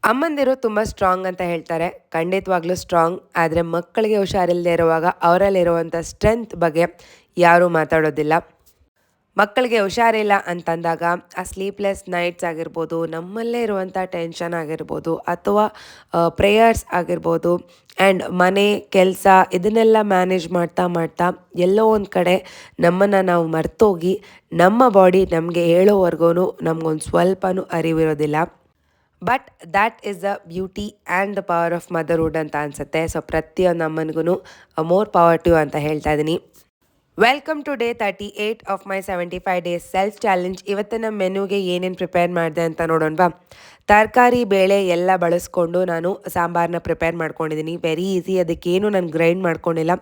ಅಮ್ಮಂದಿರು ತುಂಬ ಸ್ಟ್ರಾಂಗ್ ಅಂತ ಹೇಳ್ತಾರೆ. ಖಂಡಿತವಾಗ್ಲೂ ಸ್ಟ್ರಾಂಗ್. ಆದರೆ ಮಕ್ಕಳಿಗೆ ಹುಷಾರಿಲ್ಲದೆ ಇರುವಾಗ ಅವರಲ್ಲಿರುವಂಥ ಸ್ಟ್ರೆಂತ್ ಬಗ್ಗೆ ಯಾರೂ ಮಾತಾಡೋದಿಲ್ಲ. ಮಕ್ಕಳಿಗೆ ಹುಷಾರಿಲ್ಲ ಅಂತಂದಾಗ ಆ ಸ್ಲೀಪ್ಲೆಸ್ ನೈಟ್ಸ್ ಆಗಿರ್ಬೋದು, ನಮ್ಮಲ್ಲೇ ಇರುವಂಥ ಟೆನ್ಷನ್ ಆಗಿರ್ಬೋದು, ಅಥವಾ ಪ್ರೇಯರ್ಸ್ ಆಗಿರ್ಬೋದು, ಆ್ಯಂಡ್ ಮನೆ ಕೆಲಸ ಇದನ್ನೆಲ್ಲ ಮ್ಯಾನೇಜ್ ಮಾಡ್ತಾ ಮಾಡ್ತಾ ಎಲ್ಲೋ ಒಂದು ಕಡೆ ನಮ್ಮನ್ನು ನಾವು ಮರ್ತೋಗಿ ನಮ್ಮ ಬಾಡಿ ನಮಗೆ ಹೇಳೋವರೆಗೂ ನಮಗೊಂದು ಸ್ವಲ್ಪನೂ ಅರಿವಿರೋದಿಲ್ಲ. But that is the beauty and the power of motherhood ಅಂತ ಅನಿಸುತ್ತೆ. ಸೊ ಪ್ರತಿಯೊಂದು ಅಮ್ಮನಿಗೂ ಮೋರ್ ಪವರ್ ಟು ಅಂತ ಹೇಳ್ತಾ ಇದ್ದೀನಿ. Welcome to day 38 of my 75 days self challenge. ಇವತ್ತಿನ ಮೆನ್ಯೂಗೆ ಏನೇನು ಪ್ರಿಪೇರ್ ಮಾಡಿದೆ ಅಂತ ನೋಡೋಣವಾ. ತರಕಾರಿ ಬೇಳೆ ಎಲ್ಲ ಬಳಸ್ಕೊಂಡು ನಾನು ಸಾಂಬಾರನ್ನ ಪ್ರಿಪೇರ್ ಮಾಡ್ಕೊಂಡಿದ್ದೀನಿ. Very easy. ಅದಕ್ಕೇನು ನಾನು ಗ್ರೈಂಡ್ ಮಾಡ್ಕೊಂಡಿಲ್ಲ.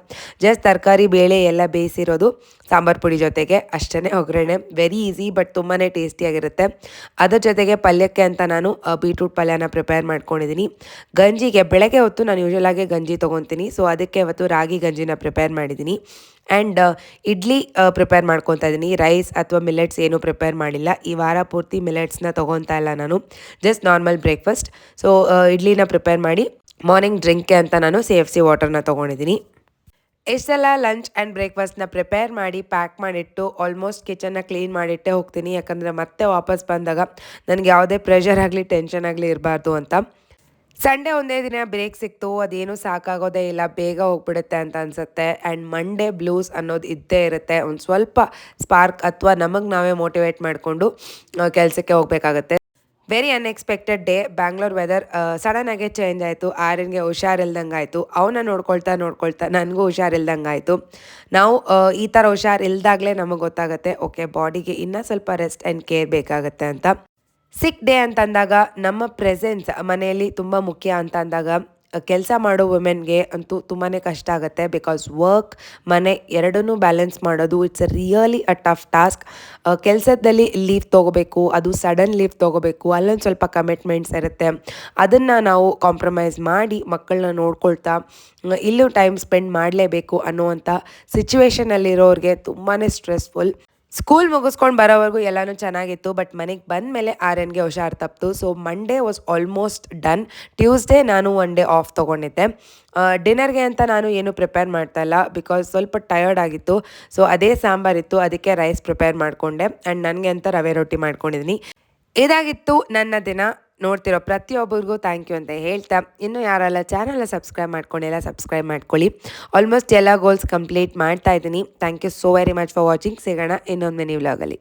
ಜಸ್ಟ್ ತರಕಾರಿ ಬೇಳೆ ಎಲ್ಲ ಬೇಯಿಸಿರೋದು ಸಾಂಬಾರು ಪುಡಿ ಜೊತೆಗೆ ಅಷ್ಟೇ, ಒಗ್ಗರಣೆ. ವೆರಿ ಈಸಿ ಬಟ್ ತುಂಬಾ ಟೇಸ್ಟಿಯಾಗಿರುತ್ತೆ. ಅದರ ಜೊತೆಗೆ ಪಲ್ಯಕ್ಕೆ ಅಂತ ನಾನು ಬೀಟ್ರೂಟ್ ಪಲ್ಯನ ಪ್ರಿಪೇರ್ ಮಾಡ್ಕೊಂಡಿದ್ದೀನಿ. ಗಂಜಿಗೆ ಬೆಳಗ್ಗೆ ಹೊತ್ತು ನಾನು ಯೂಶಲಾಗಿ ಗಂಜಿ ತೊಗೊತೀನಿ. ಸೊ ಅದಕ್ಕೆ ಇವತ್ತು ರಾಗಿ ಗಂಜಿನ ಪ್ರಿಪೇರ್ ಮಾಡಿದ್ದೀನಿ. ಆ್ಯಂಡ್ ಇಡ್ಲಿ ಪ್ರಿಪೇರ್ ಮಾಡ್ಕೊತಾ ಇದ್ದೀನಿ. ರೈಸ್ ಅಥವಾ ಮಿಲೆಟ್ಸ್ ಏನೂ ಪ್ರಿಪೇರ್ ಮಾಡಿಲ್ಲ. ಈ ವಾರ ಪೂರ್ತಿ ಮಿಲೆಟ್ಸ್ನ ತೊಗೊತಾ ಇಲ್ಲ ನಾನು, ಜಸ್ಟ್ ನಾರ್ಮಲ್ ಬ್ರೇಕ್ಫಾಸ್ಟ್. ಸೊ ಇಡ್ಲಿನ ಪ್ರಿಪೇರ್ ಮಾಡಿ ಮಾರ್ನಿಂಗ್ ಡ್ರಿಂಕ್ಗೆ ಅಂತ ನಾನು CFC ವಾಟರ್ನ ತೊಗೊಂಡಿದ್ದೀನಿ. ಎಷ್ಟೆಲ್ಲ ಲಂಚ್ ಆ್ಯಂಡ್ ಬ್ರೇಕ್ಫಾಸ್ಟ್ನ ಪ್ರಿಪೇರ್ ಮಾಡಿ ಪ್ಯಾಕ್ ಮಾಡಿಟ್ಟು ಆಲ್ಮೋಸ್ಟ್ ಕಿಚನ್ನ ಕ್ಲೀನ್ ಮಾಡಿಟ್ಟೇ ಹೋಗ್ತೀನಿ. ಯಾಕಂದರೆ ಮತ್ತೆ ವಾಪಸ್ ಬಂದಾಗ ನನಗೆ ಯಾವುದೇ ಪ್ರೆಷರ್ ಆಗಲಿ ಟೆನ್ಷನ್ ಆಗಲಿ ಇರಬಾರ್ದು ಅಂತ. ಸಂಡೇ ಒಂದೇ ದಿನ ಬ್ರೇಕ್ ಸಿಕ್ತು, ಅದೇನು ಸಾಕಾಗೋದೇ ಇಲ್ಲ, ಬೇಗ ಹೋಗ್ಬಿಡುತ್ತೆ ಅಂತ ಅನಿಸುತ್ತೆ. ಆ್ಯಂಡ್ ಮಂಡೇ ಬ್ಲೂಸ್ ಅನ್ನೋದು ಇದ್ದೇ ಇರುತ್ತೆ. ಒಂದು ಸ್ವಲ್ಪ ಸ್ಪಾರ್ಕ್ ಅಥವಾ ನಮಗೆ ನಾವೇ ಮೋಟಿವೇಟ್ ಮಾಡಿಕೊಂಡು ಕೆಲಸಕ್ಕೆ ಹೋಗಬೇಕಾಗತ್ತೆ. Very unexpected day. Bangalore weather ಸಡನ್ನಾಗೆ ಚೇಂಜ್ ಆಯಿತು. ಆರ್ಯನ್ಗೆ ಹುಷಾರಿಲ್ದಂಗೆ ಆಯಿತು. ಅವನ್ನ ನೋಡ್ಕೊಳ್ತಾ ನನಗೂ ಹುಷಾರಿಲ್ದಂಗೆ ಆಯಿತು. ನಾವು ಈ ಥರ ಹುಷಾರಿಲ್ದಾಗಲೇ ನಮಗೆ ಗೊತ್ತಾಗುತ್ತೆ, ಓಕೆ ಬಾಡಿಗೆ ಇನ್ನೂ ಸ್ವಲ್ಪ ರೆಸ್ಟ್ ಆ್ಯಂಡ್ ಕೇರ್ ಬೇಕಾಗತ್ತೆ ಅಂತ. ಸಿಕ್ ಡೇ ಅಂತಂದಾಗ ನಮ್ಮ ಪ್ರೆಸೆನ್ಸ್ ಮನೆಯಲ್ಲಿ ತುಂಬ ಮುಖ್ಯ ಅಂತ ಅಂದಾಗ ಕೆಲಸ ಮಾಡೋ ವುಮೆನ್ಗೆ ಅಂತೂ ತುಂಬಾ ಕಷ್ಟ ಆಗುತ್ತೆ. ಬಿಕಾಸ್ ವರ್ಕ್ ಮನೆ ಎರಡನ್ನೂ ಬ್ಯಾಲೆನ್ಸ್ ಮಾಡೋದು it's really a tough task. ಕೆಲಸದಲ್ಲಿ ಲೀವ್ ತೊಗೋಬೇಕು, ಅದು ಸಡನ್ ಲೀವ್ ತೊಗೋಬೇಕು, ಅಲ್ಲೊಂದು ಸ್ವಲ್ಪ ಕಮಿಟ್ಮೆಂಟ್ಸ್ ಇರುತ್ತೆ. ಅದನ್ನು ನಾವು ಕಾಂಪ್ರಮೈಸ್ ಮಾಡಿ ಮಕ್ಕಳನ್ನ ನೋಡ್ಕೊಳ್ತಾ ಇಲ್ಲೂ ಟೈಮ್ ಸ್ಪೆಂಡ್ ಮಾಡಲೇಬೇಕು ಅನ್ನುವಂಥ ಸಿಚುವೇಷನಲ್ಲಿರೋರಿಗೆ ತುಂಬಾ ಸ್ಟ್ರೆಸ್ಫುಲ್. ಸ್ಕೂಲ್ ಮುಗಿಸ್ಕೊಂಡು ಬರೋವರೆಗೂ ಎಲ್ಲನೂ ಚೆನ್ನಾಗಿತ್ತು. ಬಟ್ ಮನೆಗೆ ಬಂದ ಮೇಲೆ ಆರ್ಯನ್ಗೆ ಹುಷಾರು ತಪ್ಪಿತು. So Monday was almost done. Tuesday ನಾನು ಒನ್ ಡೇ ಆಫ್ ತೊಗೊಂಡಿದ್ದೆ. ಡಿನ್ನರ್ಗೆ ಅಂತ ನಾನು ಏನು ಪ್ರಿಪೇರ್ ಮಾಡ್ತಾಯಿಲ್ಲ, ಬಿಕಾಸ್ ಸ್ವಲ್ಪ ಟಯರ್ಡ್ ಆಗಿತ್ತು. ಸೊ ಅದೇ ಸಾಂಬಾರಿತ್ತು, ಅದಕ್ಕೆ ರೈಸ್ ಪ್ರಿಪೇರ್ ಮಾಡಿಕೊಂಡೆ. ಆ್ಯಂಡ್ ನನಗೆ ಅಂತ ರವೆ ರೊಟ್ಟಿ ಮಾಡ್ಕೊಂಡಿದ್ದೀನಿ. ಇದಾಗಿತ್ತು ನನ್ನ ದಿನ. ನೋಡ್ತಿರೋ ಪ್ರತಿಯೊಬ್ಬರಿಗೂ ಥ್ಯಾಂಕ್ ಯು ಅಂತ ಹೇಳ್ತಾ, ಇನ್ನೂ ಯಾರೆಲ್ಲ ಚಾನಲ್ನ ಸಬ್ಸ್ಕ್ರೈಬ್ ಮಾಡ್ಕೊಂಡಿಲ್ಲ ಸಬ್ಸ್ಕ್ರೈಬ್ ಮಾಡ್ಕೊಳ್ಳಿ. ಆಲ್ಮೋಸ್ಟ್ ಎಲ್ಲ ಗೋಲ್ಸ್ ಕಂಪ್ಲೀಟ್ ಮಾಡ್ತಾ ಇದ್ದೀನಿ. Thank you so very much for watching. ಸಿಗೋಣ ಇನ್ನೊಂದು ಮಿನಿ ವ್ಲಾಗಲ್ಲಿ.